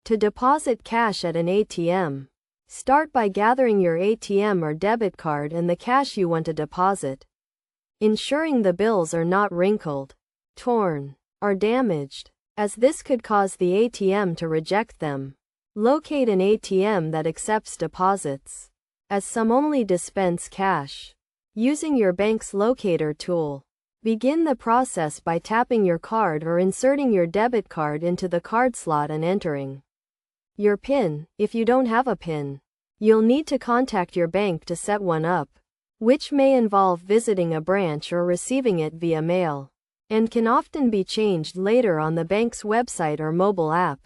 To deposit cash at an ATM, start by gathering your ATM or debit card and the cash you want to deposit, ensuring the bills are not wrinkled, torn, or damaged, as this could cause the ATM to reject them. Locate an ATM that accepts deposits, as some only dispense cash. Using your bank's locator tool, begin the process by tapping your card or inserting your debit card into the card slot and entering your PIN. If you don't have a PIN, you'll need to contact your bank to set one up, which may involve visiting a branch or receiving it via mail, and can often be changed later on the bank's website or mobile app.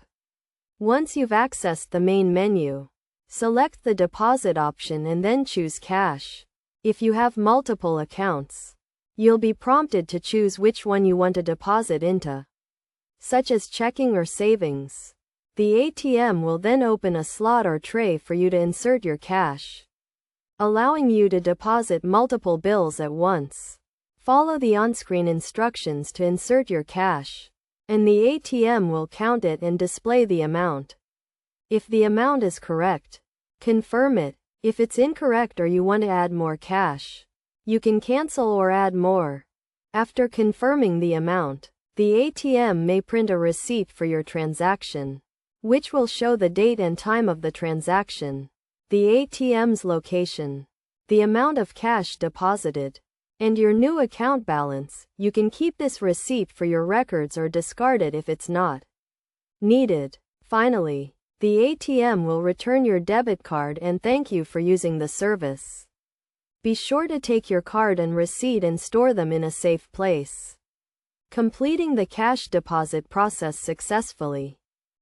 Once you've accessed the main menu, select the deposit option and then choose cash. If you have multiple accounts, you'll be prompted to choose which one you want to deposit into, such as checking or savings. The ATM will then open a slot or tray for you to insert your cash, allowing you to deposit multiple bills at once. Follow the on-screen instructions to insert your cash, and the ATM will count it and display the amount. If the amount is correct, confirm it. If it's incorrect or you want to add more cash, you can cancel or add more. After confirming the amount, the ATM may print a receipt for your transaction, which will show the date and time of the transaction, the ATM's location, the amount of cash deposited, and your new account balance. You can keep this receipt for your records or discard it if it's not needed. Finally, the ATM will return your debit card and thank you for using the service. Be sure to take your card and receipt and store them in a safe place. Completing the cash deposit process successfully.